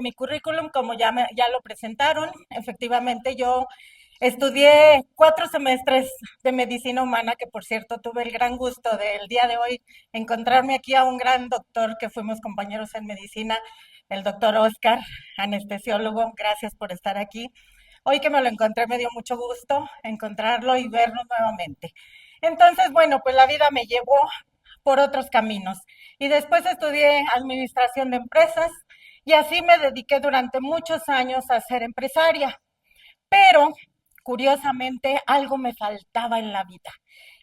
Mi currículum, como ya lo presentaron, efectivamente yo estudié 4 semestres de medicina humana, que por cierto tuve el gran gusto del día de hoy encontrarme aquí a un gran doctor que fuimos compañeros en medicina, el doctor Oscar, anestesiólogo. Gracias por estar aquí. Hoy que me lo encontré me dio mucho gusto encontrarlo y verlo nuevamente. Entonces, bueno, pues la vida me llevó por otros caminos. Y después estudié administración de empresas y así me dediqué durante muchos años a ser empresaria. Pero, curiosamente, algo me faltaba en la vida.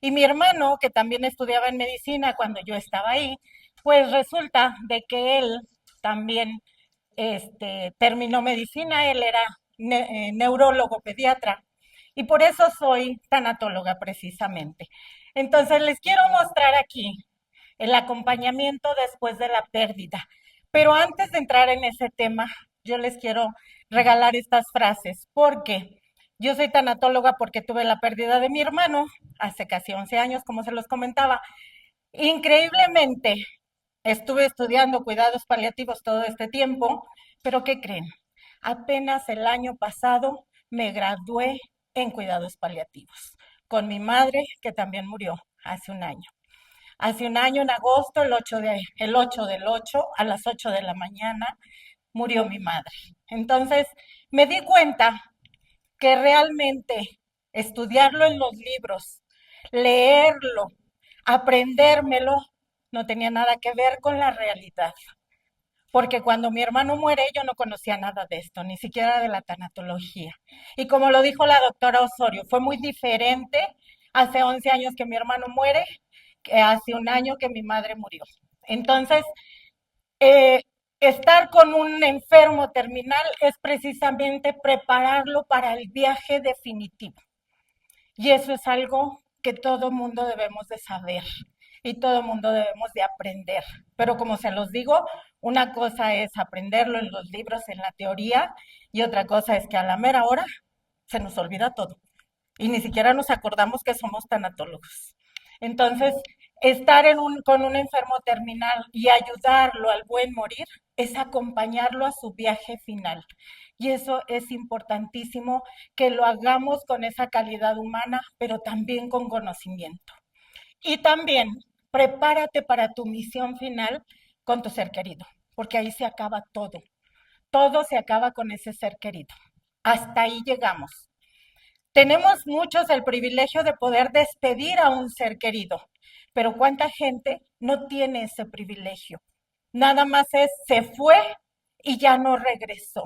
Y mi hermano, que también estudiaba en medicina cuando yo estaba ahí, pues resulta de que él también terminó medicina, él era neurólogo pediatra y por eso soy tanatóloga precisamente. Entonces les quiero mostrar aquí el acompañamiento después de la pérdida. Pero antes de entrar en ese tema, yo les quiero regalar estas frases, porque yo soy tanatóloga porque tuve la pérdida de mi hermano hace casi 11 años, como se los comentaba. Increíblemente, estuve estudiando cuidados paliativos todo este tiempo, pero ¿qué creen? Apenas el año pasado me gradué en cuidados paliativos con mi madre, que también murió hace un año. Hace un año, en agosto, el 8 del 8, a las 8 de la mañana, murió mi madre. Entonces, me di cuenta que realmente estudiarlo en los libros, leerlo, aprendérmelo, no tenía nada que ver con la realidad. Porque cuando mi hermano muere, yo no conocía nada de esto, ni siquiera de la tanatología. Y como lo dijo la doctora Osorio, fue muy diferente hace 11 años que mi hermano muere que hace un año que mi madre murió. Entonces, eh, estar con un enfermo terminal es precisamente prepararlo para el viaje definitivo. Y eso es algo que todo mundo debemos de saber y todo mundo debemos de aprender. Pero como se los digo, una cosa es aprenderlo en los libros, en la teoría, y otra cosa es que a la mera hora se nos olvida todo y ni siquiera nos acordamos que somos tanatólogos. Entonces, estar con un enfermo terminal y ayudarlo al buen morir es acompañarlo a su viaje final. Y eso es importantísimo que lo hagamos con esa calidad humana, pero también con conocimiento. Y también prepárate para tu misión final con tu ser querido, porque ahí se acaba todo. Todo se acaba con ese ser querido. Hasta ahí llegamos. Tenemos muchos el privilegio de poder despedir a un ser querido, pero ¿cuánta gente no tiene ese privilegio? Nada más se fue y ya no regresó.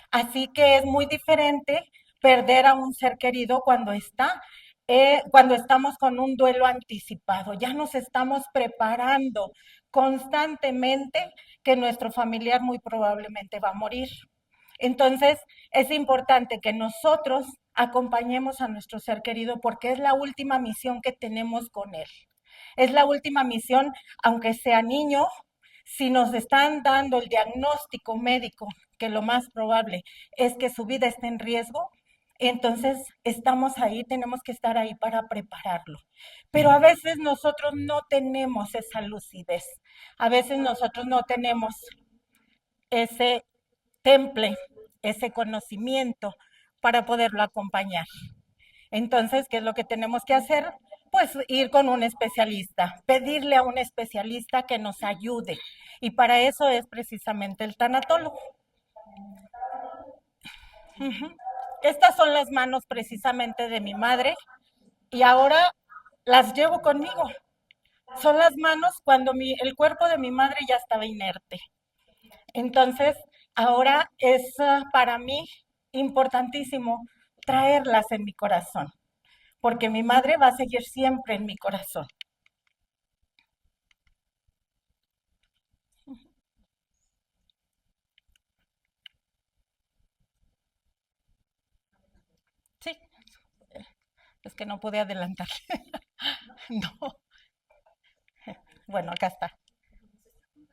Así que es muy diferente perder a un ser querido cuando estamos con un duelo anticipado. Ya nos estamos preparando constantemente que nuestro familiar muy probablemente va a morir. Entonces, es importante que nosotros acompañemos a nuestro ser querido porque es la última misión que tenemos con él. Es la última misión, aunque sea niño, si nos están dando el diagnóstico médico que lo más probable es que su vida esté en riesgo, entonces estamos ahí, tenemos que estar ahí para prepararlo. Pero a veces nosotros no tenemos esa lucidez, a veces nosotros no tenemos ese temple, ese conocimiento para poderlo acompañar. Entonces, ¿qué es lo que tenemos que hacer? Pues ir con un especialista, pedirle a un especialista que nos ayude. Y para eso es precisamente el tanatólogo. Uh-huh. Estas son las manos precisamente de mi madre y ahora las llevo conmigo. Son las manos cuando el cuerpo de mi madre ya estaba inerte. Entonces, ahora es para mí importantísimo traerlas en mi corazón, porque mi madre va a seguir siempre en mi corazón. Sí, es que no pude adelantar. No, bueno, acá está.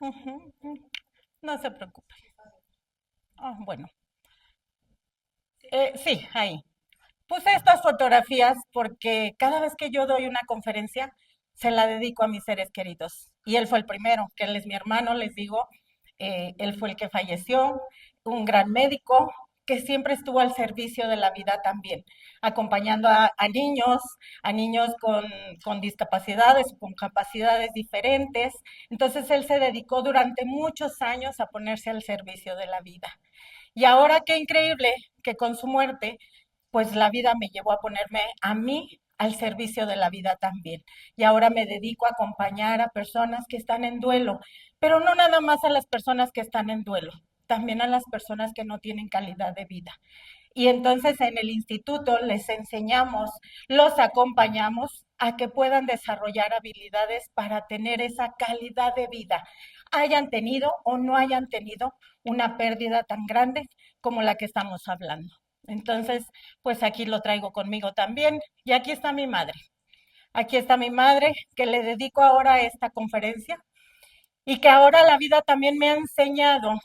Ujú, no se preocupe. Bueno, sí, ahí. Puse estas fotografías porque cada vez que yo doy una conferencia, se la dedico a mis seres queridos. Y él fue el primero, que él es mi hermano, les digo. él fue el que falleció, un gran médico que siempre estuvo al servicio de la vida también, acompañando a niños con discapacidades o con capacidades diferentes. Entonces él se dedicó durante muchos años a ponerse al servicio de la vida. Y ahora qué increíble que con su muerte, pues la vida me llevó a ponerme a mí al servicio de la vida también. Y ahora me dedico a acompañar a personas que están en duelo, pero no nada más a las personas que están en duelo, también a las personas que no tienen calidad de vida. Y entonces en el instituto les enseñamos, los acompañamos a que puedan desarrollar habilidades para tener esa calidad de vida, hayan tenido o no hayan tenido una pérdida tan grande como la que estamos hablando. Entonces, pues aquí lo traigo conmigo también. Y aquí está mi madre. Aquí está mi madre, que le dedico ahora esta conferencia y que ahora la vida también me ha enseñado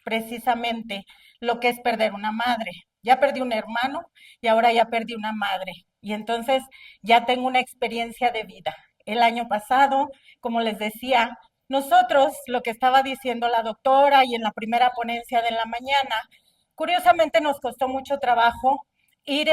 precisamente lo que es perder una madre. Ya perdí un hermano y ahora ya perdí una madre. Y entonces ya tengo una experiencia de vida. El año pasado, como les decía, nosotros, lo que estaba diciendo la doctora y en la primera ponencia de la mañana, curiosamente nos costó mucho trabajo ir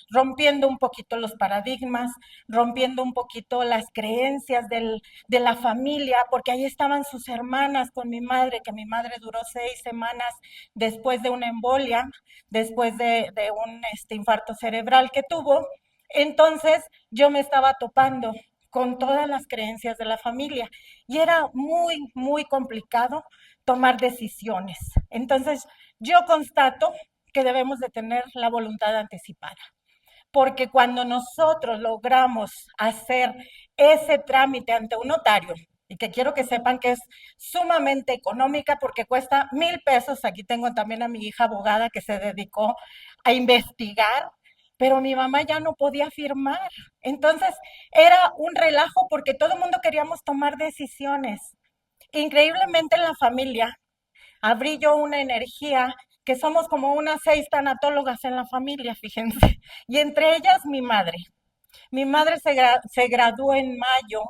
rompiendo un poquito los paradigmas, rompiendo un poquito las creencias de la familia, porque ahí estaban sus hermanas con mi madre, que mi madre duró 6 semanas después de una embolia, después de un infarto cerebral que tuvo. Entonces yo me estaba topando con todas las creencias de la familia y era muy, muy complicado tomar decisiones. Entonces yo constato que debemos de tener la voluntad anticipada, porque cuando nosotros logramos hacer ese trámite ante un notario, y que quiero que sepan que es sumamente económica porque cuesta 1,000 pesos. Aquí tengo también a mi hija abogada que se dedicó a investigar, pero mi mamá ya no podía firmar. Entonces era un relajo porque todo el mundo queríamos tomar decisiones. Increíblemente en la familia abrí yo una energía que somos como unas 6 tanatólogas en la familia, fíjense, y entre ellas mi madre. Mi madre se graduó en mayo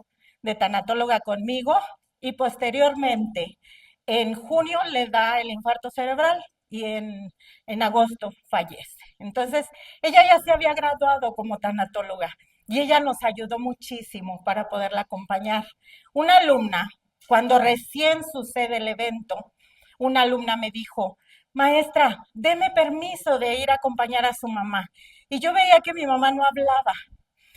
de tanatóloga conmigo y posteriormente en junio le da el infarto cerebral y en agosto fallece. Entonces, ella ya se había graduado como tanatóloga y ella nos ayudó muchísimo para poderla acompañar. Una alumna, cuando recién sucede el evento, una alumna me dijo, maestra, deme permiso de ir a acompañar a su mamá. Y yo veía que mi mamá no hablaba.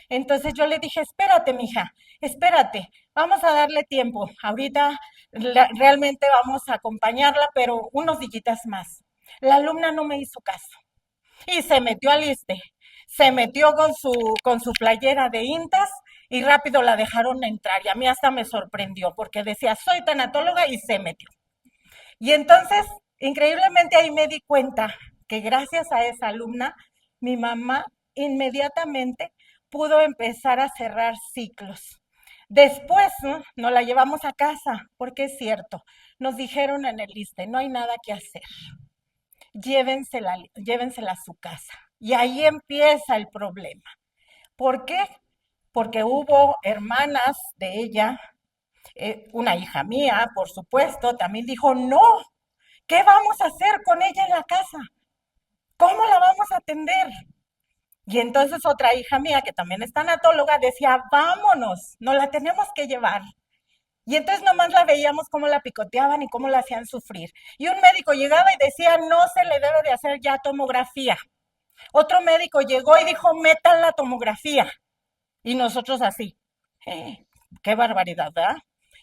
Entonces yo le dije, espérate, mija, espérate, vamos a darle tiempo. Ahorita realmente vamos a acompañarla, pero unos días más. La alumna no me hizo caso y se metió al ISSSTE. Se metió con su playera de Intas y rápido la dejaron entrar. Y a mí hasta me sorprendió porque decía, soy tanatóloga y se metió. Y entonces, increíblemente ahí me di cuenta que gracias a esa alumna, mi mamá inmediatamente pudo empezar a cerrar ciclos. Después, ¿no? Nos la llevamos a casa, porque es cierto, nos dijeron en el ISSSTE, no hay nada que hacer, llévensela a su casa. Y ahí empieza el problema. ¿Por qué? Porque hubo hermanas de ella, una hija mía, por supuesto, también dijo, no, ¿qué vamos a hacer con ella en la casa? ¿Cómo la vamos a atender? Y entonces otra hija mía, que también es tanatóloga, decía, vámonos, nos la tenemos que llevar. Y entonces nomás la veíamos cómo la picoteaban y cómo la hacían sufrir. Y un médico llegaba y decía, no se le debe de hacer ya tomografía. Otro médico llegó y dijo, metan la tomografía. Y nosotros así, qué barbaridad, ¿verdad?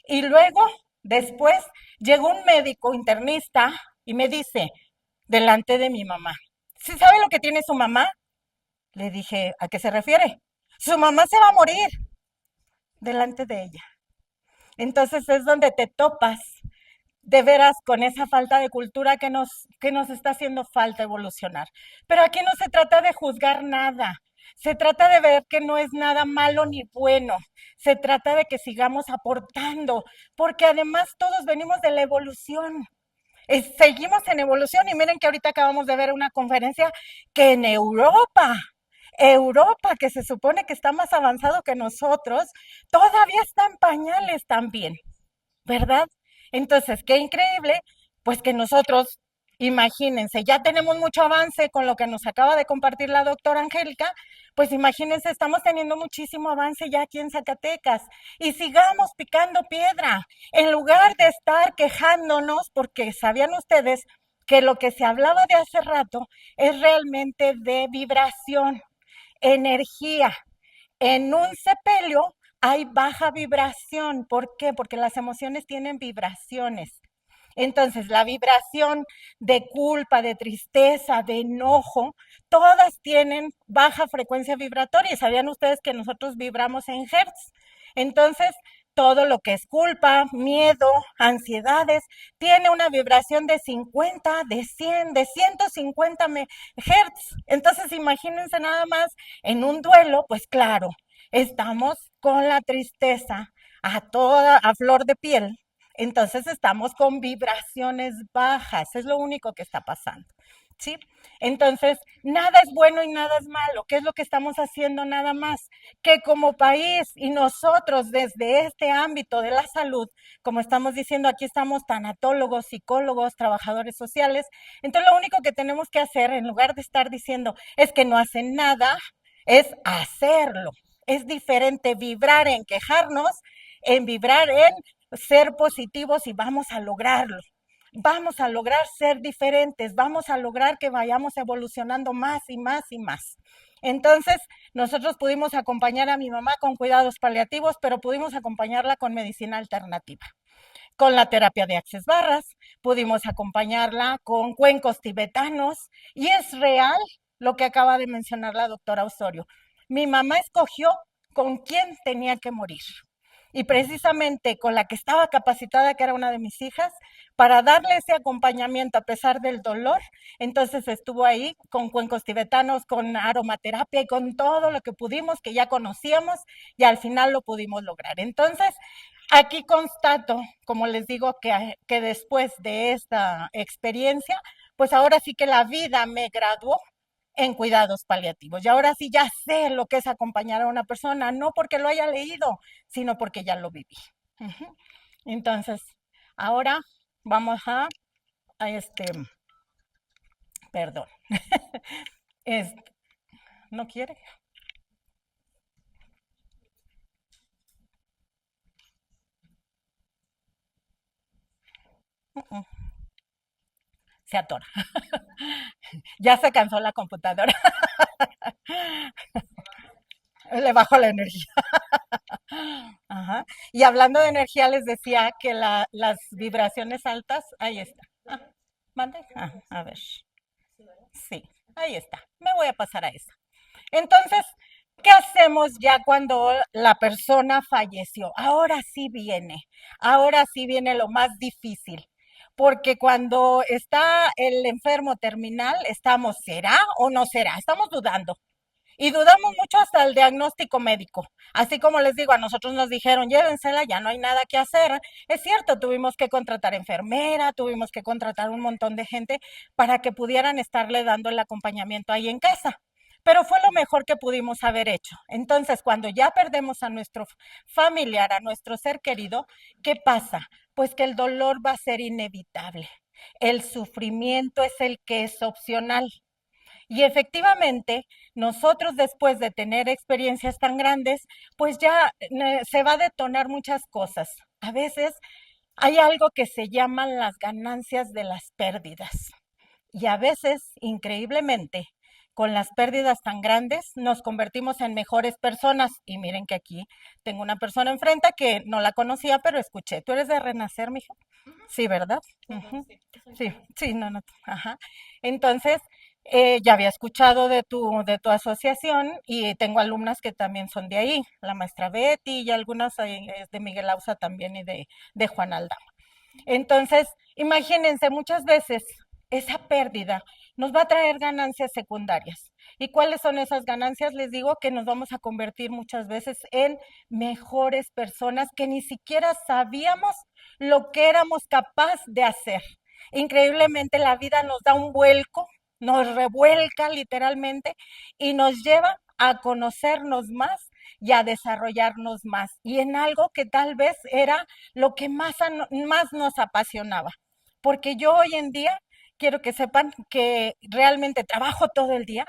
Y luego, después, llegó un médico internista y me dice, delante de mi mamá, ¿sí sabe lo que tiene su mamá? Le dije, ¿a qué se refiere? Su mamá se va a morir delante de ella. Entonces es donde te topas de veras con esa falta de cultura que nos está haciendo falta evolucionar. Pero aquí no se trata de juzgar nada, se trata de ver que no es nada malo ni bueno, se trata de que sigamos aportando, porque además todos venimos de la evolución. Seguimos en evolución y miren que ahorita acabamos de ver una conferencia que en Europa, que se supone que está más avanzado que nosotros, todavía está en pañales también, ¿verdad? Entonces, qué increíble, pues que nosotros, imagínense, ya tenemos mucho avance con lo que nos acaba de compartir la doctora Angélica, pues imagínense, estamos teniendo muchísimo avance ya aquí en Zacatecas y sigamos picando piedra en lugar de estar quejándonos, porque sabían ustedes que lo que se hablaba de hace rato es realmente de vibración, energía. En un sepelio hay baja vibración. ¿Por qué? Porque las emociones tienen vibraciones. Entonces, la vibración de culpa, de tristeza, de enojo, todas tienen baja frecuencia vibratoria. ¿Sabían ustedes que nosotros vibramos en hertz? Entonces, todo lo que es culpa, miedo, ansiedades, tiene una vibración de 50, de 100, de 150 hertz. Entonces, imagínense nada más en un duelo, pues claro, estamos con la tristeza a flor de piel, entonces estamos con vibraciones bajas, es lo único que está pasando. ¿Sí? Entonces, nada es bueno y nada es malo. ¿Qué es lo que estamos haciendo nada más? Que como país y nosotros desde este ámbito de la salud, como estamos diciendo, aquí estamos tanatólogos, psicólogos, trabajadores sociales, entonces lo único que tenemos que hacer, en lugar de estar diciendo es que no hacen nada, es hacerlo. Es diferente vibrar en quejarnos, en vibrar en ser positivos y vamos a lograrlo. Vamos a lograr ser diferentes, vamos a lograr que vayamos evolucionando más y más y más. Entonces, nosotros pudimos acompañar a mi mamá con cuidados paliativos, pero pudimos acompañarla con medicina alternativa. Con la terapia de Access Barras, pudimos acompañarla con cuencos tibetanos y es real lo que acaba de mencionar la doctora Osorio. Mi mamá escogió con quién tenía que morir y precisamente con la que estaba capacitada, que era una de mis hijas, para darle ese acompañamiento a pesar del dolor. Entonces estuvo ahí con cuencos tibetanos, con aromaterapia y con todo lo que pudimos, que ya conocíamos, y al final lo pudimos lograr. Entonces, aquí constato, como les digo, que después de esta experiencia, pues ahora sí que la vida me graduó en cuidados paliativos. Y ahora sí ya sé lo que es acompañar a una persona, no porque lo haya leído, sino porque ya lo viví. Uh-huh. Entonces, ahora vamos a perdón, es, ¿no quiere? Uh-uh. Se atora. Ya se cansó la computadora. Le bajó la energía. Ajá. Y hablando de energía, les decía que las vibraciones altas, ahí está. ¿Mande? A ver. Sí, ahí está. Me voy a pasar a esa. Entonces, ¿qué hacemos ya cuando la persona falleció? Ahora sí viene lo más difícil, porque cuando está el enfermo terminal, estamos, ¿será o no será? Estamos dudando. Y dudamos mucho hasta el diagnóstico médico. Así como les digo, a nosotros nos dijeron, llévensela, ya no hay nada que hacer. Es cierto, tuvimos que contratar enfermera, tuvimos que contratar un montón de gente para que pudieran estarle dando el acompañamiento ahí en casa. Pero fue lo mejor que pudimos haber hecho. Entonces, cuando ya perdemos a nuestro familiar, a nuestro ser querido, ¿qué pasa? Pues que el dolor va a ser inevitable. El sufrimiento es el que es opcional. Y efectivamente, nosotros después de tener experiencias tan grandes, pues ya se va a detonar muchas cosas. A veces hay algo que se llaman las ganancias de las pérdidas. Y a veces, increíblemente, con las pérdidas tan grandes, nos convertimos en mejores personas. Y miren que aquí tengo una persona enfrente que no la conocía, pero escuché. ¿Tú eres de Renacer, mija? Sí, ¿verdad? Ujú. Sí, sí, no, no. Ajá. Entonces, ya había escuchado de tu asociación y tengo alumnas que también son de ahí, la maestra Betty y algunas de Miguel Ausa también y de Juan Aldama. Entonces, imagínense, muchas veces esa pérdida nos va a traer ganancias secundarias. ¿Y cuáles son esas ganancias? Les digo que nos vamos a convertir muchas veces en mejores personas que ni siquiera sabíamos lo que éramos capaz de hacer. Increíblemente la vida nos da un vuelco, nos revuelca literalmente y nos lleva a conocernos más y a desarrollarnos más y en algo que tal vez era lo que más nos apasionaba. Porque yo hoy en día quiero que sepan que realmente trabajo todo el día,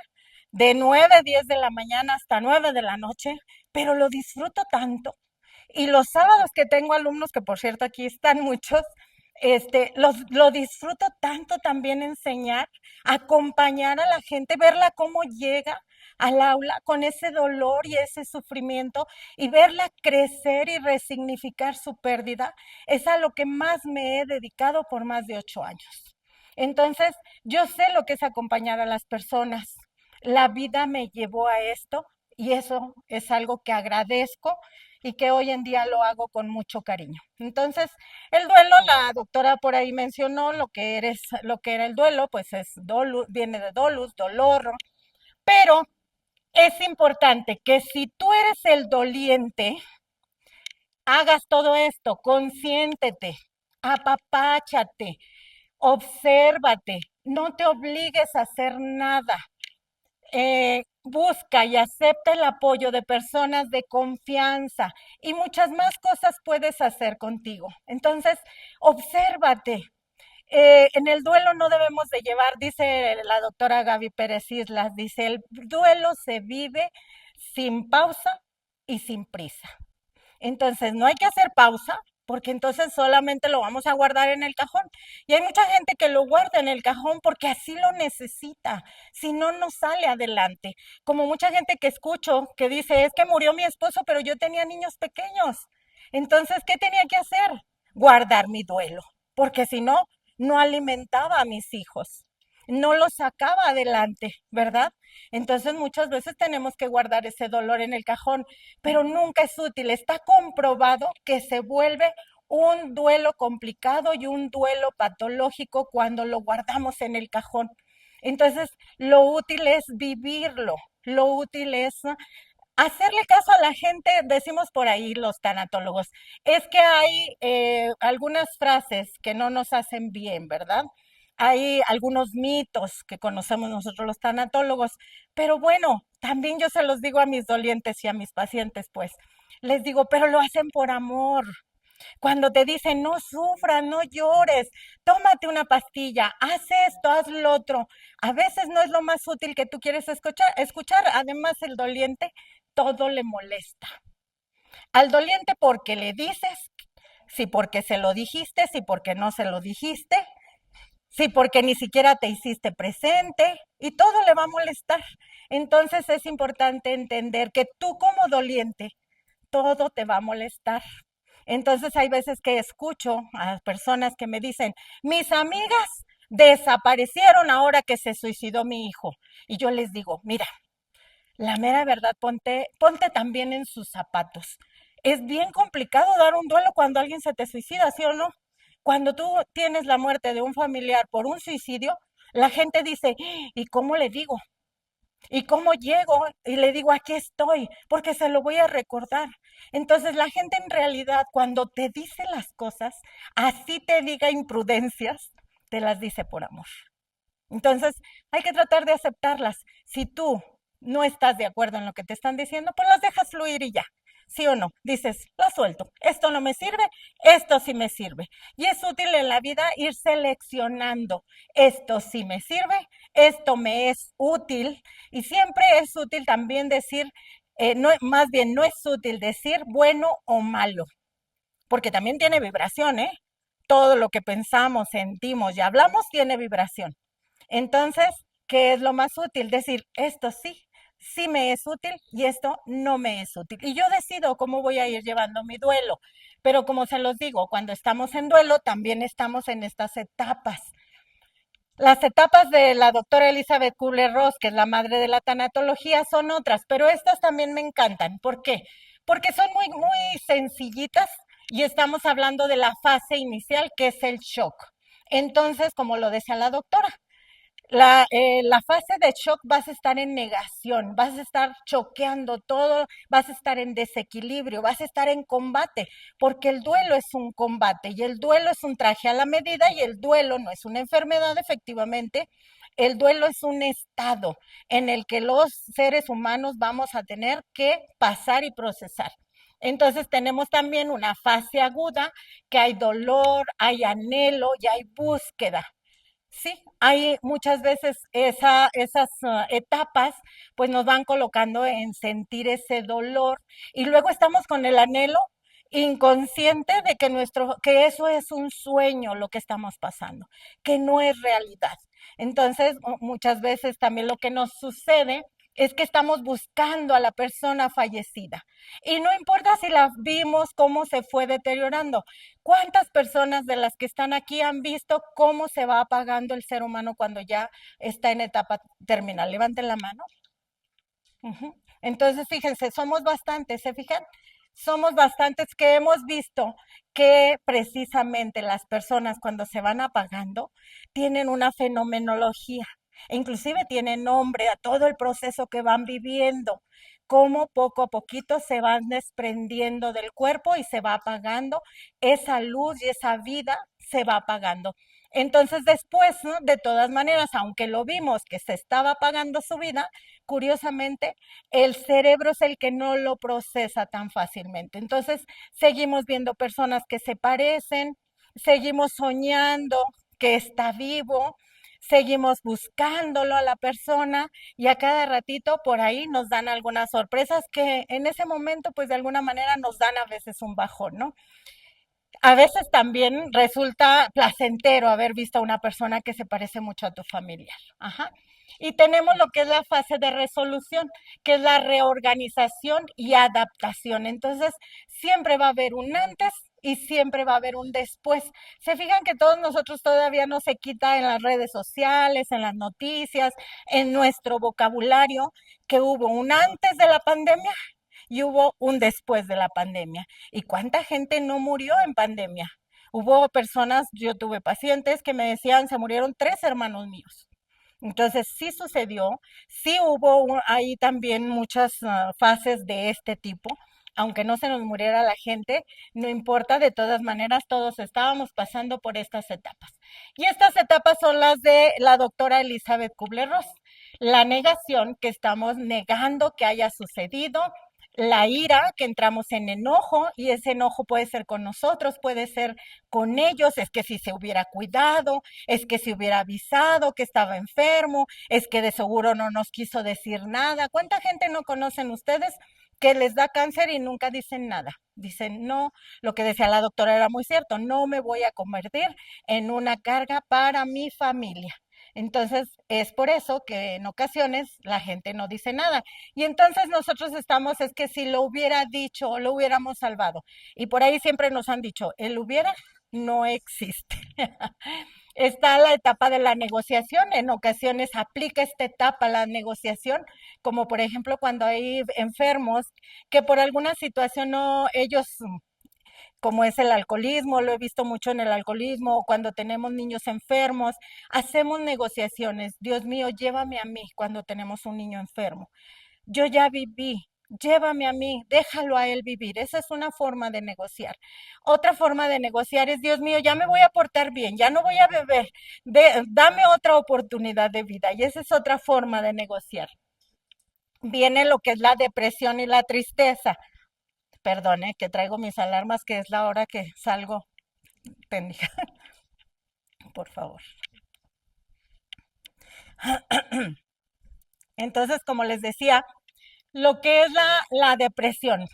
de 9 10 de la mañana hasta 9 de la noche, pero lo disfruto tanto. Y los sábados que tengo alumnos, que por cierto aquí están muchos, lo disfruto tanto también enseñar, acompañar a la gente, verla cómo llega al aula con ese dolor y ese sufrimiento y verla crecer y resignificar su pérdida, es a lo que más me he dedicado por más de 8 años. Entonces, yo sé lo que es acompañar a las personas. La vida me llevó a esto y eso es algo que agradezco y que hoy en día lo hago con mucho cariño. Entonces, el duelo, la doctora por ahí mencionó lo que era el duelo, pues es viene de dolus, dolor, pero es importante que si tú eres el doliente, hagas todo esto, consiéntete, apapáchate, obsérvate, no te obligues a hacer nada. Busca y acepta el apoyo de personas de confianza y muchas más cosas puedes hacer contigo. Entonces, obsérvate. En el duelo no debemos de llevar, dice la doctora Gaby Pérez Islas, dice, el duelo se vive sin pausa y sin prisa. Entonces, no hay que hacer pausa, porque entonces solamente lo vamos a guardar en el cajón. Y hay mucha gente que lo guarda en el cajón porque así lo necesita, si no, no sale adelante. Como mucha gente que escucho que dice, es que murió mi esposo, pero yo tenía niños pequeños. Entonces, ¿qué tenía que hacer? Guardar mi duelo, porque si no, no alimentaba a mis hijos, no los sacaba adelante, ¿verdad? Entonces muchas veces tenemos que guardar ese dolor en el cajón, pero nunca es útil. Está comprobado que se vuelve un duelo complicado y un duelo patológico cuando lo guardamos en el cajón. Entonces, lo útil es vivirlo, lo útil es hacerle caso a la gente, decimos por ahí los tanatólogos. Es que hay algunas frases que no nos hacen bien, ¿verdad? Hay algunos mitos que conocemos nosotros los tanatólogos, pero bueno, también yo se los digo a mis dolientes y a mis pacientes, pues, les digo, pero lo hacen por amor. Cuando te dicen, no sufras, no llores, tómate una pastilla, haz esto, haz lo otro. A veces no es lo más útil que tú quieres escuchar. Además, el doliente todo le molesta. Al doliente porque le dices, si porque se lo dijiste, si porque no se lo dijiste, si porque ni siquiera te hiciste presente y todo le va a molestar. Entonces es importante entender que tú como doliente, todo te va a molestar. Entonces hay veces que escucho a personas que me dicen, mis amigas desaparecieron ahora que se suicidó mi hijo. Y yo les digo, mira, la mera verdad, ponte también en sus zapatos. Es bien complicado dar un duelo cuando alguien se te suicida, ¿sí o no? Cuando tú tienes la muerte de un familiar por un suicidio, la gente dice, ¿y cómo le digo? ¿Y cómo llego? Y le digo, aquí estoy, porque se lo voy a recordar. Entonces la gente en realidad cuando te dice las cosas, así te diga imprudencias, te las dice por amor. Entonces hay que tratar de aceptarlas. Si tú no estás de acuerdo en lo que te están diciendo, pues las dejas fluir y ya. ¿Sí o no? Dices, lo suelto. Esto no me sirve, esto sí me sirve. Y es útil en la vida ir seleccionando. Esto sí me sirve, esto me es útil. Y siempre es útil también decir, no, más bien no es útil decir bueno o malo, porque también tiene vibración, ¿eh? Todo lo que pensamos, sentimos y hablamos tiene vibración. Entonces, ¿qué es lo más útil? Decir, esto sí, sí me es útil y esto no me es útil. Y yo decido cómo voy a ir llevando mi duelo. Pero como se los digo, cuando estamos en duelo, también estamos en estas etapas. Las etapas de la doctora Elizabeth Kubler-Ross, que es la madre de la tanatología, son otras, pero estas también me encantan. ¿Por qué? Porque son muy, muy sencillitas y estamos hablando de la fase inicial, que es el shock. Entonces, como lo decía la doctora, la fase de shock vas a estar en negación, vas a estar choqueando todo, vas a estar en desequilibrio, vas a estar en combate, porque el duelo es un combate y el duelo es un traje a la medida y el duelo no es una enfermedad efectivamente, El duelo es un estado en el que los seres humanos vamos a tener que pasar y procesar. Entonces tenemos también una fase aguda, que hay dolor, hay anhelo y hay búsqueda. Sí, hay muchas veces esas etapas pues nos van colocando en sentir ese dolor y luego estamos con el anhelo inconsciente de que que eso es un sueño lo que estamos pasando, que no es realidad. Entonces, muchas veces también lo que nos sucede es que estamos buscando a la persona fallecida y no importa si la vimos cómo se fue deteriorando. ¿Cuántas personas de las que están aquí han visto cómo se va apagando el ser humano cuando ya está en etapa terminal? Levanten la mano. Ujú. Entonces, fíjense, somos bastantes, ¿se fijan? Somos bastantes que hemos visto que precisamente las personas cuando se van apagando tienen una fenomenología, e inclusive tienen nombre a todo el proceso que van viviendo, cómo poco a poquito se van desprendiendo del cuerpo y se va apagando esa luz y esa vida se va apagando. Entonces después, ¿no? De todas maneras, aunque lo vimos que se estaba apagando su vida, curiosamente el cerebro es el que no lo procesa tan fácilmente. Entonces, seguimos viendo personas que se parecen, seguimos soñando que está vivo, seguimos buscándolo a la persona y a cada ratito por ahí nos dan algunas sorpresas que en ese momento pues de alguna manera nos dan a veces un bajón, ¿no? A veces también resulta placentero haber visto a una persona que se parece mucho a tu familiar. Ajá. Y tenemos lo que es la fase de resolución, que es la reorganización y adaptación. Entonces, siempre va a haber un antes y siempre va a haber un después. Se fijan que todos nosotros todavía no se quita en las redes sociales, en las noticias, en nuestro vocabulario, que hubo un antes de la pandemia y hubo un después de la pandemia. ¿Y cuánta gente no murió en pandemia? Hubo personas, yo tuve pacientes que me decían, se murieron 3 hermanos míos. Entonces sí sucedió, sí hubo ahí también muchas fases de este tipo, aunque no se nos muriera la gente, no importa, de todas maneras todos estábamos pasando por estas etapas. Y estas etapas son las de la doctora Elizabeth Kubler-Ross. La negación, que estamos negando que haya sucedido, la ira, que entramos en enojo y ese enojo puede ser con nosotros, puede ser con ellos, es que si se hubiera cuidado, es que si hubiera avisado que estaba enfermo, es que de seguro no nos quiso decir nada. ¿Cuánta gente no conocen ustedes que les da cáncer y nunca dicen nada? Dicen, no, lo que decía la doctora era muy cierto, no me voy a convertir en una carga para mi familia. Entonces, es por eso que en ocasiones la gente no dice nada. Y entonces nosotros estamos, es que si lo hubiera dicho, lo hubiéramos salvado. Y por ahí siempre nos han dicho, el hubiera no existe. Está la etapa de la negociación. En ocasiones aplica esta etapa la negociación, como por ejemplo cuando hay enfermos que por alguna situación no, ellos como es el alcoholismo, lo he visto mucho en el alcoholismo, o cuando tenemos niños enfermos, hacemos negociaciones. Dios mío, llévame a mí cuando tenemos un niño enfermo. Yo ya viví, llévame a mí, déjalo a él vivir. Esa es una forma de negociar. Otra forma de negociar es, Dios mío, ya me voy a portar bien, ya no voy a beber, dame otra oportunidad de vida. Y esa es otra forma de negociar. Viene lo que es la depresión y la tristeza. Perdone, que traigo mis alarmas, que es la hora que salgo pendeja, por favor. Entonces, como les decía, lo que es la depresión.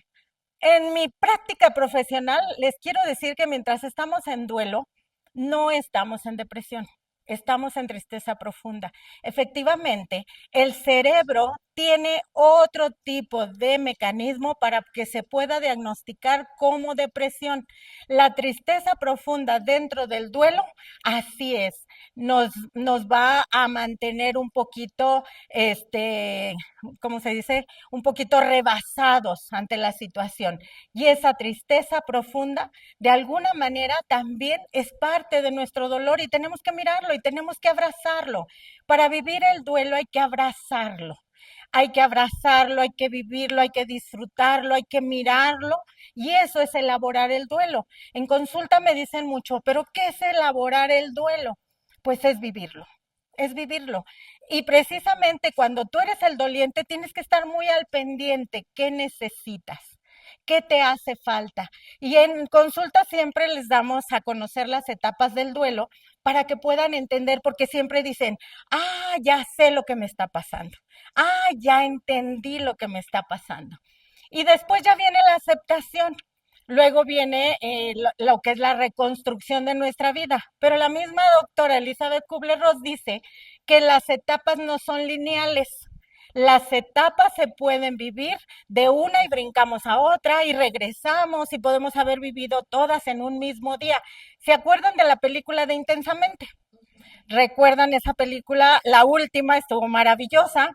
En mi práctica profesional, les quiero decir que mientras estamos en duelo, no estamos en depresión, estamos en tristeza profunda. Efectivamente, el cerebro tiene otro tipo de mecanismo para que se pueda diagnosticar como depresión. La tristeza profunda dentro del duelo, así es, nos va a mantener un poquito, ¿cómo se dice? Un poquito rebasados ante la situación. Y esa tristeza profunda, de alguna manera, también es parte de nuestro dolor y tenemos que mirarlo y tenemos que abrazarlo. Para vivir el duelo hay que abrazarlo. Hay que abrazarlo, hay que vivirlo, hay que disfrutarlo, hay que mirarlo y eso es elaborar el duelo. En consulta me dicen mucho, pero ¿qué es elaborar el duelo? Pues es vivirlo, es vivirlo. Y precisamente cuando tú eres el doliente, tienes que estar muy al pendiente. ¿Qué necesitas? ¿Qué te hace falta? Y en consulta siempre les damos a conocer las etapas del duelo para que puedan entender, porque siempre dicen, ah, ya sé lo que me está pasando, ah, ya entendí lo que me está pasando. Y después ya viene la aceptación, luego viene lo que es la reconstrucción de nuestra vida. Pero la misma doctora Elizabeth Kubler-Ross dice que las etapas no son lineales. Las etapas se pueden vivir de una y brincamos a otra y regresamos y podemos haber vivido todas en un mismo día. ¿Se acuerdan de la película de Intensamente? ¿Recuerdan esa película? La última estuvo maravillosa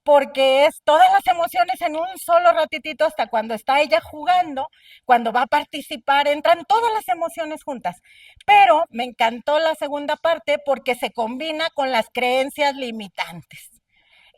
porque es todas las emociones en un solo ratitito hasta cuando está ella jugando, cuando va a participar, entran todas las emociones juntas. Pero me encantó la segunda parte porque se combina con las creencias limitantes.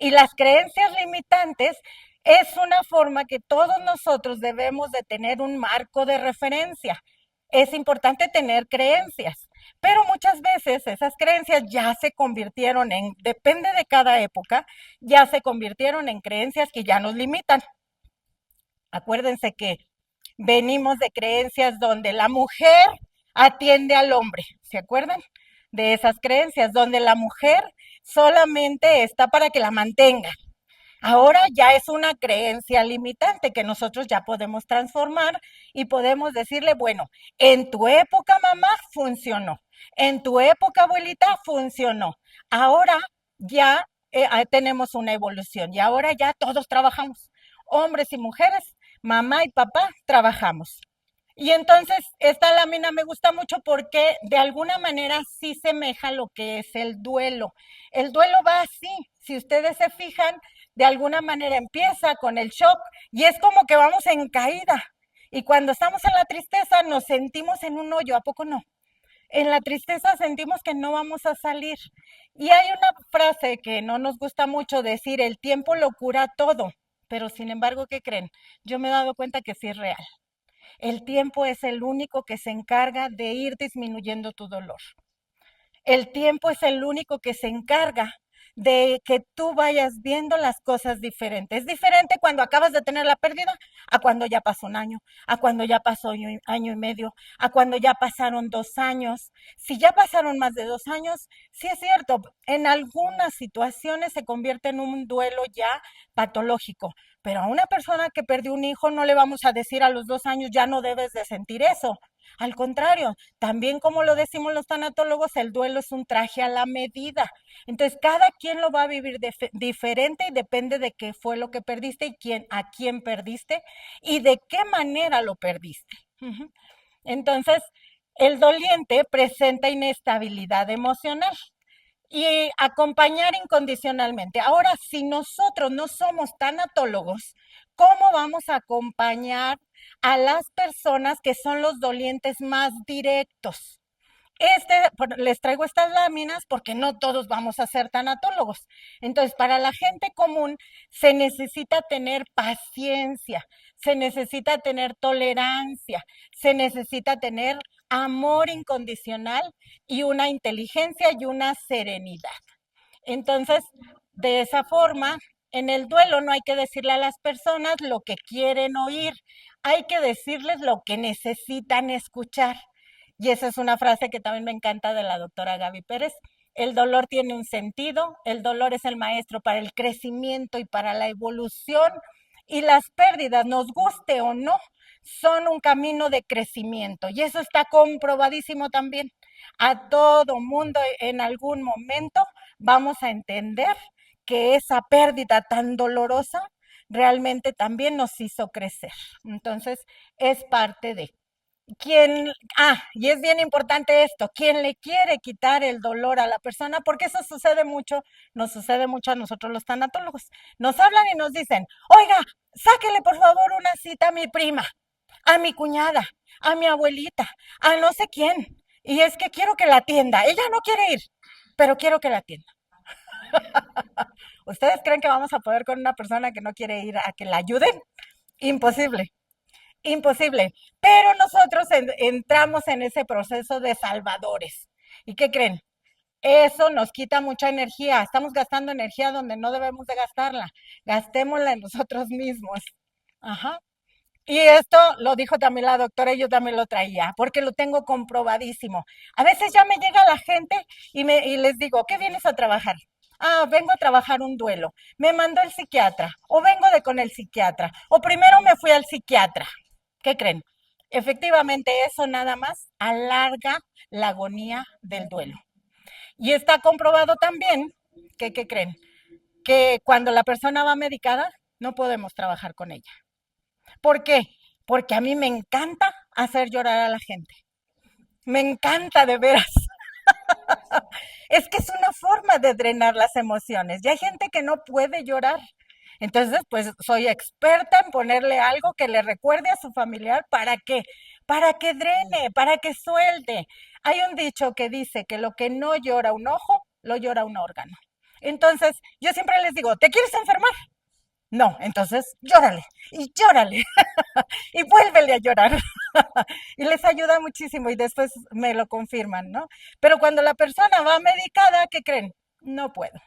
Y las creencias limitantes es una forma que todos nosotros debemos de tener un marco de referencia. Es importante tener creencias, pero muchas veces esas creencias ya se convirtieron en, depende de cada época, ya se convirtieron en creencias que ya nos limitan. Acuérdense que venimos de creencias donde la mujer atiende al hombre, ¿se acuerdan? De esas creencias, donde la mujer solamente está para que la mantenga. Ahora ya es una creencia limitante que nosotros ya podemos transformar y podemos decirle, bueno, en tu época mamá funcionó, en tu época abuelita funcionó. Ahora ya tenemos una evolución y ahora ya todos trabajamos, hombres y mujeres, mamá y papá trabajamos. Y entonces esta lámina me gusta mucho porque de alguna manera sí semeja lo que es el duelo. El duelo va así, si ustedes se fijan, de alguna manera empieza con el shock y es como que vamos en caída. Y cuando estamos en la tristeza nos sentimos en un hoyo, ¿a poco no? En la tristeza sentimos que no vamos a salir. Y hay una frase que no nos gusta mucho decir, el tiempo lo cura todo, pero sin embargo, ¿qué creen? Yo me he dado cuenta que sí es real. El tiempo es el único que se encarga de ir disminuyendo tu dolor. El tiempo es el único que se encarga de que tú vayas viendo las cosas diferentes. Es diferente cuando acabas de tener la pérdida a cuando ya pasó un año, a cuando ya pasó año y medio, a cuando ya pasaron 2 años. Si ya pasaron más de 2 años, sí es cierto, en algunas situaciones se convierte en un duelo ya patológico, pero a una persona que perdió un hijo no le vamos a decir a los 2 años ya no debes de sentir eso. Al contrario, también como lo decimos los tanatólogos, el duelo es un traje a la medida. Entonces, cada quien lo va a vivir diferente y depende de qué fue lo que perdiste y a quién perdiste y de qué manera lo perdiste. Entonces, el doliente presenta inestabilidad emocional y acompañar incondicionalmente. Ahora, si nosotros no somos tanatólogos, ¿cómo vamos a acompañar a las personas que son los dolientes más directos? Les traigo estas láminas porque no todos vamos a ser tanatólogos. Entonces, para la gente común se necesita tener paciencia, se necesita tener tolerancia, se necesita tener amor incondicional y una inteligencia y una serenidad. Entonces, de esa forma, en el duelo no hay que decirle a las personas lo que quieren oír, hay que decirles lo que necesitan escuchar. Y esa es una frase que también me encanta de la doctora Gaby Pérez. El dolor tiene un sentido, el dolor es el maestro para el crecimiento y para la evolución, y las pérdidas, nos guste o no, son un camino de crecimiento. Y eso está comprobadísimo también. A todo mundo en algún momento vamos a entender que esa pérdida tan dolorosa realmente también nos hizo crecer. Entonces, es parte de y es bien importante esto, quien le quiere quitar el dolor a la persona, porque eso sucede mucho, nos sucede mucho a nosotros los tanatólogos. Nos hablan y nos dicen, oiga, sáquele por favor una cita a mi prima, a mi cuñada, a mi abuelita, a no sé quién. Y es que quiero que la atienda. Ella no quiere ir, pero quiero que la atienda. ¿Ustedes creen que vamos a poder con una persona que no quiere ir a que la ayuden? Imposible. Imposible. Pero nosotros entramos en ese proceso de salvadores. ¿Y qué creen? Eso nos quita mucha energía. Estamos gastando energía donde no debemos de gastarla. Gastémosla en nosotros mismos. Ajá. Y esto lo dijo también la doctora y yo también lo traía, porque lo tengo comprobadísimo. A veces ya me llega la gente y les digo, ¿qué vienes a trabajar? Ah, vengo a trabajar un duelo. Me mandó el psiquiatra, o vengo de con el psiquiatra, o primero me fui al psiquiatra. ¿Qué creen? Efectivamente, eso nada más alarga la agonía del duelo. Y está comprobado también que, ¿qué creen? Que cuando la persona va medicada, no podemos trabajar con ella. ¿Por qué? Porque a mí me encanta hacer llorar a la gente. Me encanta de veras. Es que es una forma de drenar las emociones. Y hay gente que no puede llorar. Entonces, pues soy experta en ponerle algo que le recuerde a su familiar. ¿Para qué? Para que drene, para que suelte. Hay un dicho que dice que lo que no llora un ojo, lo llora un órgano. Entonces, yo siempre les digo, ¿te quieres enfermar? No, entonces llórale y llórale y vuélvele a llorar. Y les ayuda muchísimo y después me lo confirman, ¿no? Pero cuando la persona va medicada, ¿qué creen? No puedo.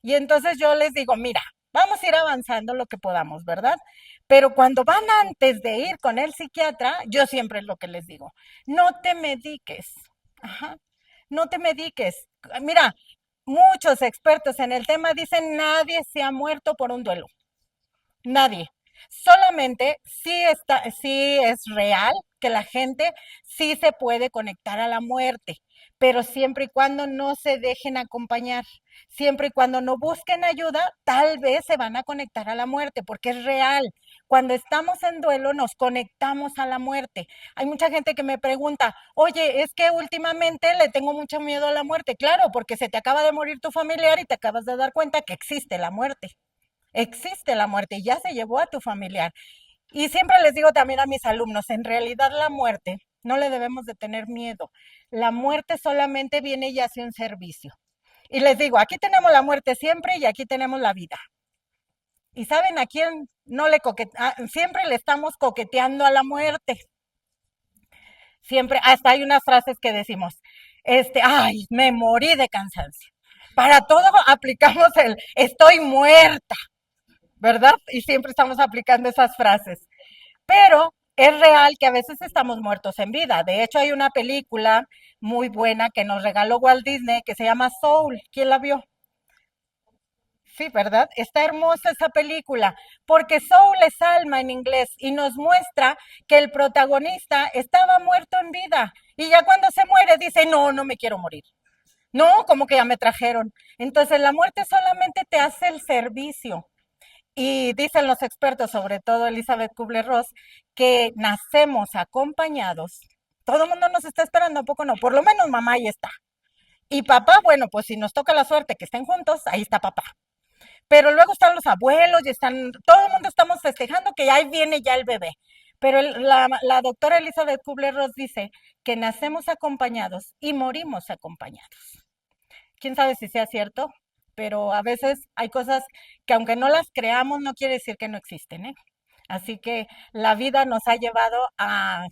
Y entonces yo les digo, mira, vamos a ir avanzando lo que podamos, ¿verdad? Pero cuando van antes de ir con el psiquiatra, yo siempre es lo que les digo, no te mediques. Ajá. No te mediques. Mira, muchos expertos en el tema dicen nadie se ha muerto por un duelo. Nadie. Solamente sí es real que la gente sí se puede conectar a la muerte, pero siempre y cuando no se dejen acompañar, siempre y cuando no busquen ayuda, tal vez se van a conectar a la muerte, porque es real. Cuando estamos en duelo nos conectamos a la muerte. Hay mucha gente que me pregunta, oye, es que últimamente le tengo mucho miedo a la muerte. Claro, porque se te acaba de morir tu familiar y te acabas de dar cuenta que existe la muerte. Existe la muerte y ya se llevó a tu familiar. Y siempre les digo también a mis alumnos, en realidad la muerte no le debemos de tener miedo. La muerte solamente viene y hace un servicio. Y les digo, aquí tenemos la muerte siempre y aquí tenemos la vida. Y saben a quién no le siempre le estamos coqueteando a la muerte. Siempre, hasta hay unas frases que decimos, ay, me morí de cansancio. Para todo aplicamos el estoy muerta. ¿Verdad? Y siempre estamos aplicando esas frases. Pero es real que a veces estamos muertos en vida. De hecho, hay una película muy buena que nos regaló Walt Disney que se llama Soul. ¿Quién la vio? Sí, ¿verdad? Está hermosa esa película, porque Soul es alma en inglés y nos muestra que el protagonista estaba muerto en vida y ya cuando se muere dice, no, no me quiero morir. No, como que ya me trajeron. Entonces la muerte solamente te hace el servicio. Y dicen los expertos, sobre todo Elizabeth Kubler-Ross, que nacemos acompañados. Todo el mundo nos está esperando, ¿a poco no? Por lo menos mamá ahí está. Y papá, bueno, pues si nos toca la suerte que estén juntos, ahí está papá. Pero luego están los abuelos y están, todo el mundo estamos festejando que ahí viene ya el bebé. Pero la doctora Elizabeth Kubler-Ross dice que nacemos acompañados y morimos acompañados. Quién sabe si sea cierto, pero a veces hay cosas que aunque no las creamos, no quiere decir que no existen, ¿eh? Así que la vida nos ha llevado a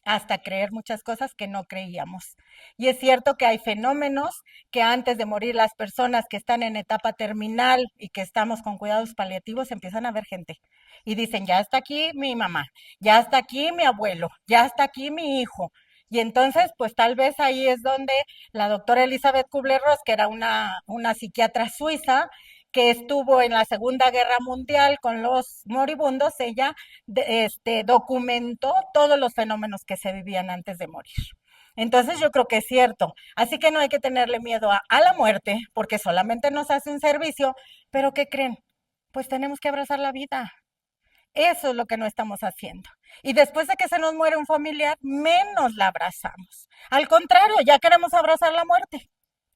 hasta creer muchas cosas que no creíamos. Y es cierto que hay fenómenos que antes de morir las personas que están en etapa terminal y que estamos con cuidados paliativos empiezan a ver gente y dicen, ya está aquí mi mamá, ya está aquí mi abuelo, ya está aquí mi hijo. Y entonces, pues tal vez ahí es donde la doctora Elizabeth Kubler-Ross, que era una psiquiatra suiza, que estuvo en la Segunda Guerra Mundial con los moribundos, ella documentó todos los fenómenos que se vivían antes de morir. Entonces yo creo que es cierto. Así que no hay que tenerle miedo a la muerte, porque solamente nos hace un servicio, pero ¿qué creen? Pues tenemos que abrazar la vida. Eso es lo que no estamos haciendo. Y después de que se nos muere un familiar, menos la abrazamos. Al contrario, ya queremos abrazar la muerte,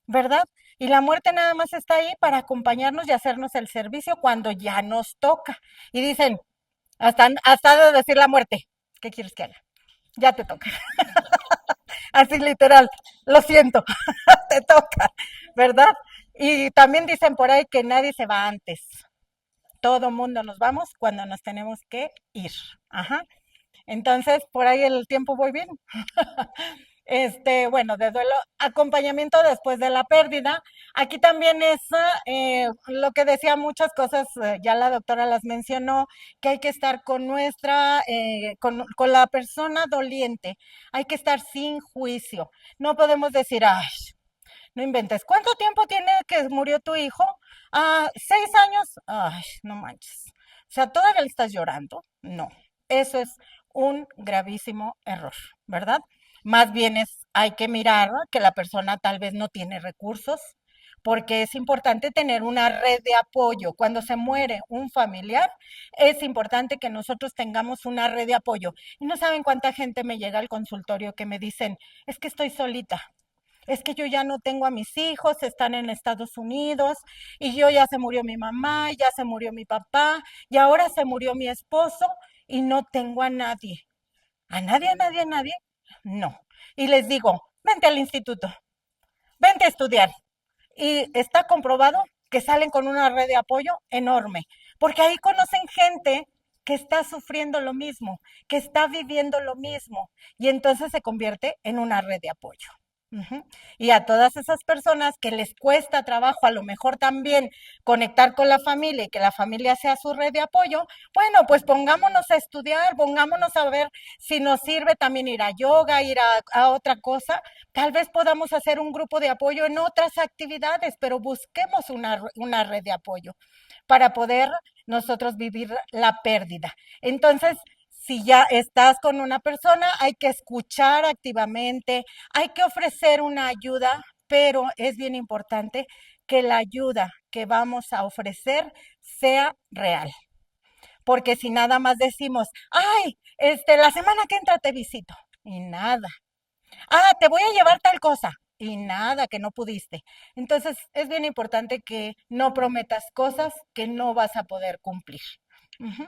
¿verdad? Y la muerte nada más está ahí para acompañarnos y hacernos el servicio cuando ya nos toca. Y dicen, hasta de decir la muerte, ¿qué quieres que haga? Ya te toca. Así literal, lo siento, te toca, ¿verdad? Y también dicen por ahí que nadie se va antes. Todo mundo nos vamos cuando nos tenemos que ir. Ajá. Entonces, por ahí el tiempo voy bien. bueno, de duelo, acompañamiento después de la pérdida. Aquí también es lo que decía muchas cosas, ya la doctora las mencionó, que hay que estar con con la persona doliente, hay que estar sin juicio. No podemos decir, ay, no inventes, ¿cuánto tiempo tiene que murió tu hijo? 6 años. Ay, no manches. O sea, ¿todavía le estás llorando? No, eso es un gravísimo error, ¿verdad? Más bien hay que mirar que la persona tal vez no tiene recursos, porque es importante tener una red de apoyo. Cuando se muere un familiar, es importante que nosotros tengamos una red de apoyo. Y no saben cuánta gente me llega al consultorio que me dicen, es que estoy solita, es que yo ya no tengo a mis hijos, están en Estados Unidos y yo ya se murió mi mamá, ya se murió mi papá y ahora se murió mi esposo y no tengo a nadie. ¿A nadie, a nadie, a nadie? No. Y les digo, vente al instituto, vente a estudiar. Y está comprobado que salen con una red de apoyo enorme, porque ahí conocen gente que está sufriendo lo mismo, que está viviendo lo mismo, y entonces se convierte en una red de apoyo. Ujú. Y a todas esas personas que les cuesta trabajo, a lo mejor también conectar con la familia y que la familia sea su red de apoyo, bueno, pues pongámonos a estudiar, pongámonos a ver si nos sirve también ir a yoga, ir a otra cosa. Tal vez podamos hacer un grupo de apoyo en otras actividades, pero busquemos una red de apoyo para poder nosotros vivir la pérdida. Entonces, si ya estás con una persona, hay que escuchar activamente, hay que ofrecer una ayuda, pero es bien importante que la ayuda que vamos a ofrecer sea real. Porque si nada más decimos, ay, la semana que entra te visito, y nada. Te voy a llevar tal cosa, y nada, que no pudiste. Entonces, es bien importante que no prometas cosas que no vas a poder cumplir. Ujú.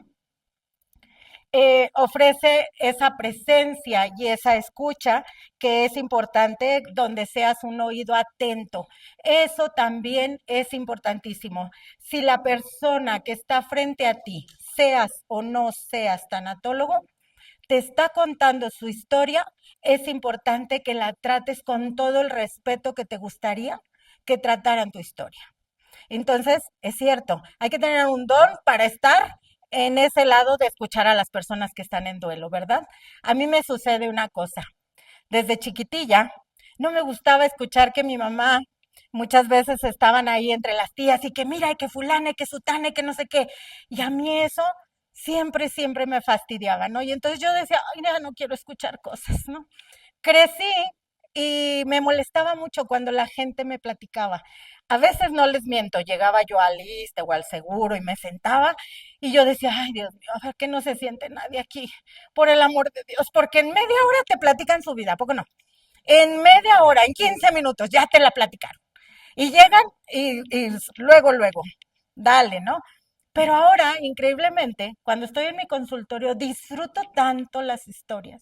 Ofrece esa presencia y esa escucha que es importante donde seas un oído atento. Eso también es importantísimo. Si la persona que está frente a ti, seas o no seas tanatólogo, te está contando su historia, es importante que la trates con todo el respeto que te gustaría que trataran tu historia. Entonces, es cierto, hay que tener un don para estar en ese lado de escuchar a las personas que están en duelo, ¿verdad? A mí me sucede una cosa. Desde chiquitilla, no me gustaba escuchar que mi mamá muchas veces estaban ahí entre las tías y que mira, y que fulana, y que sutana, y que no sé qué. Y a mí eso siempre, siempre me fastidiaba, ¿no? Y entonces yo decía, ay, ya no quiero escuchar cosas, ¿no? Crecí y me molestaba mucho cuando la gente me platicaba. A veces no les miento, llegaba yo al ISSSTE o al seguro y me sentaba y yo decía, ay Dios mío, a ver que no se siente nadie aquí, por el amor de Dios, porque en media hora te platican su vida, ¿a poco no? En media hora, en 15 minutos, ya te la platicaron. Y llegan y luego, luego, dale, ¿no? Pero ahora, increíblemente, cuando estoy en mi consultorio, disfruto tanto las historias.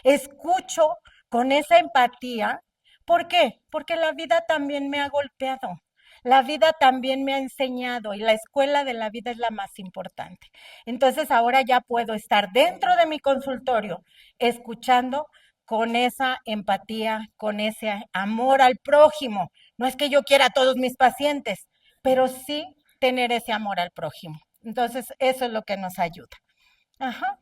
Escucho con esa empatía. ¿Por qué? Porque la vida también me ha golpeado. La vida también me ha enseñado y la escuela de la vida es la más importante. Entonces ahora ya puedo estar dentro de mi consultorio escuchando con esa empatía, con ese amor al prójimo. No es que yo quiera a todos mis pacientes, pero sí tener ese amor al prójimo. Entonces, eso es lo que nos ayuda. Ajá.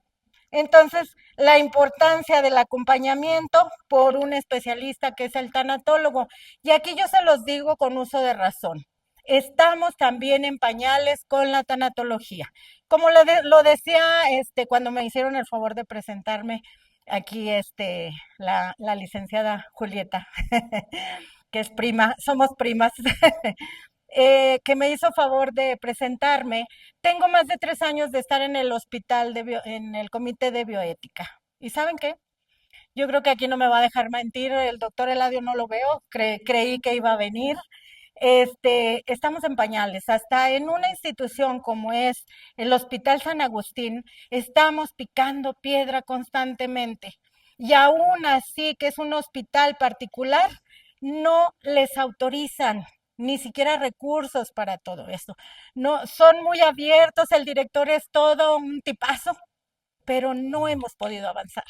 Entonces, la importancia del acompañamiento por un especialista que es el tanatólogo. Y aquí yo se los digo con uso de razón. Estamos también en pañales con la tanatología. Como lo decía cuando me hicieron el favor de presentarme aquí la licenciada Julieta, que es prima, somos primas, que me hizo favor de presentarme. Tengo más de 3 años de estar en el hospital, en el comité de bioética. ¿Y saben qué? Yo creo que aquí no me va a dejar mentir, el doctor Eladio no lo veo, creí que iba a venir. Estamos en pañales, hasta en una institución como es el Hospital San Agustín, estamos picando piedra constantemente. Y aún así, que es un hospital particular, no les autorizan ni siquiera recursos para todo esto. No, son muy abiertos, el director es todo un tipazo, pero no hemos podido avanzar.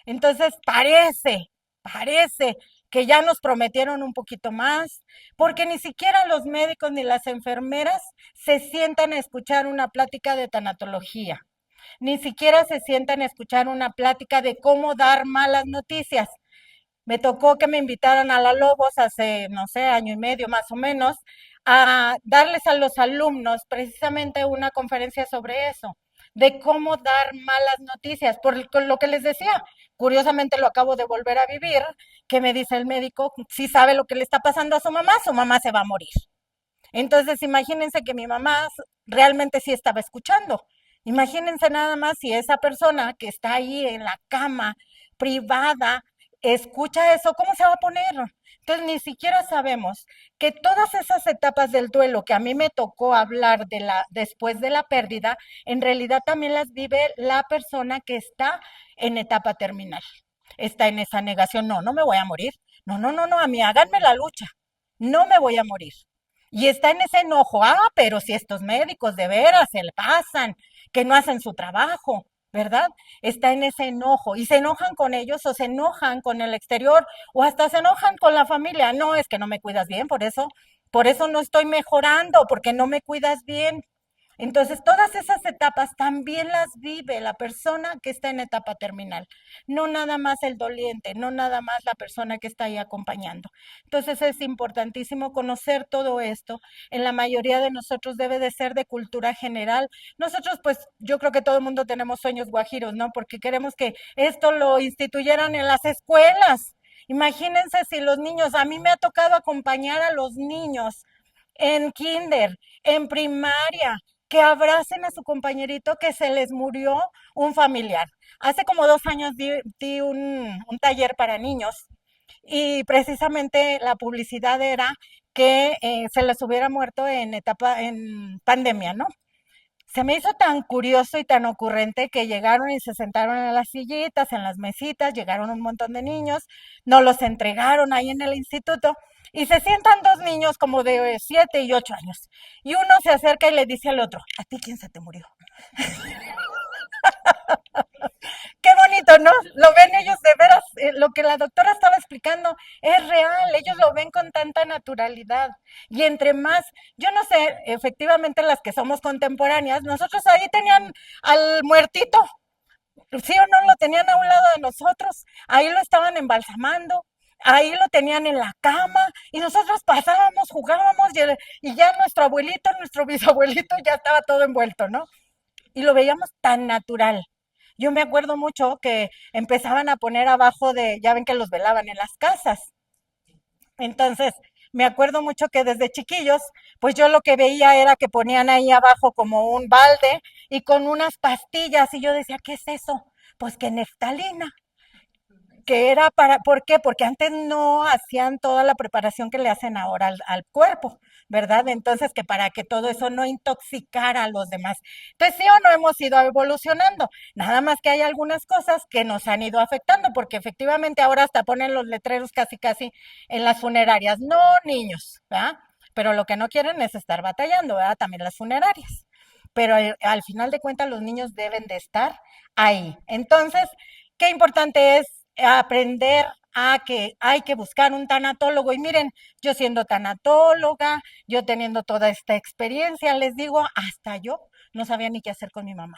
Entonces, parece que ya nos prometieron un poquito más, porque ni siquiera los médicos ni las enfermeras se sientan a escuchar una plática de tanatología, ni siquiera se sientan a escuchar una plática de cómo dar malas noticias. Me tocó que me invitaran a la Lobos hace, no sé, año y medio más o menos, a darles a los alumnos precisamente una conferencia sobre eso, de cómo dar malas noticias. Por lo que les decía, curiosamente lo acabo de volver a vivir, que me dice el médico, si sabe lo que le está pasando a su mamá se va a morir. Entonces, imagínense que mi mamá realmente sí estaba escuchando. Imagínense nada más si esa persona que está ahí en la cama privada escucha eso, ¿cómo se va a poner? Entonces, ni siquiera sabemos que todas esas etapas del duelo que a mí me tocó hablar de después de la pérdida, en realidad también las vive la persona que está en etapa terminal. Está en esa negación, no, no me voy a morir. No, no, no, no, a mí háganme la lucha. No me voy a morir. Y está en ese enojo, pero si estos médicos de veras se le pasan, que no hacen su trabajo, ¿verdad? Está en ese enojo y se enojan con ellos o se enojan con el exterior o hasta se enojan con la familia. No, es que no me cuidas bien, por eso no estoy mejorando, porque no me cuidas bien. Entonces, todas esas etapas también las vive la persona que está en etapa terminal, no nada más el doliente, no nada más la persona que está ahí acompañando. Entonces, es importantísimo conocer todo esto. En la mayoría de nosotros debe de ser de cultura general. Nosotros, pues, yo creo que todo el mundo tenemos sueños guajiros, ¿no? Porque queremos que esto lo instituyeran en las escuelas. Imagínense si los niños, a mí me ha tocado acompañar a los niños en kinder, en primaria, que abracen a su compañerito que se les murió un familiar. Hace como 2 años di un taller para niños y precisamente la publicidad era que se les hubiera muerto en pandemia, ¿no? Se me hizo tan curioso y tan ocurrente que llegaron y se sentaron en las sillitas, en las mesitas, llegaron un montón de niños, nos los entregaron ahí en el instituto y se sientan dos niños como de 7 y 8 años. Y uno se acerca y le dice al otro, ¿a ti quién se te murió? Qué bonito, ¿no? Lo ven ellos de veras, lo que la doctora estaba explicando es real, ellos lo ven con tanta naturalidad. Y entre más, yo no sé, efectivamente las que somos contemporáneas, nosotros ahí tenían al muertito, sí o no, lo tenían a un lado de nosotros, ahí lo estaban embalsamando, ahí lo tenían en la cama y nosotros pasábamos, jugábamos y ya nuestro abuelito, nuestro bisabuelito ya estaba todo envuelto, ¿no? Y lo veíamos tan natural. Yo me acuerdo mucho que empezaban a poner abajo ya ven que los velaban en las casas. Entonces, me acuerdo mucho que desde chiquillos, pues yo lo que veía era que ponían ahí abajo como un balde y con unas pastillas y yo decía, ¿qué es eso? Pues que neftalina, que era ¿por qué? Porque antes no hacían toda la preparación que le hacen ahora al cuerpo, ¿verdad? Entonces, que para que todo eso no intoxicara a los demás. Entonces, sí o no hemos ido evolucionando, nada más que hay algunas cosas que nos han ido afectando, porque efectivamente ahora hasta ponen los letreros casi casi en las funerarias, no niños, ¿verdad? Pero lo que no quieren es estar batallando, ¿verdad? También las funerarias. Pero al final de cuentas los niños deben de estar ahí. Entonces, qué importante es aprender a que hay que buscar un tanatólogo. Y miren, yo siendo tanatóloga, yo teniendo toda esta experiencia, les digo, hasta yo no sabía ni qué hacer con mi mamá.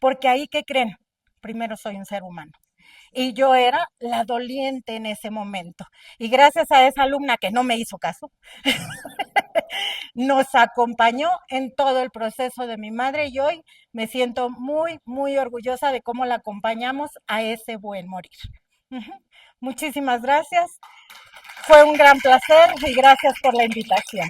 Porque ahí, ¿qué creen? Primero soy un ser humano. Y yo era la doliente en ese momento. Y gracias a esa alumna que no me hizo caso, nos acompañó en todo el proceso de mi madre y hoy me siento muy, muy orgullosa de cómo la acompañamos a ese buen morir. Ujú. Muchísimas gracias. Fue un gran placer y gracias por la invitación.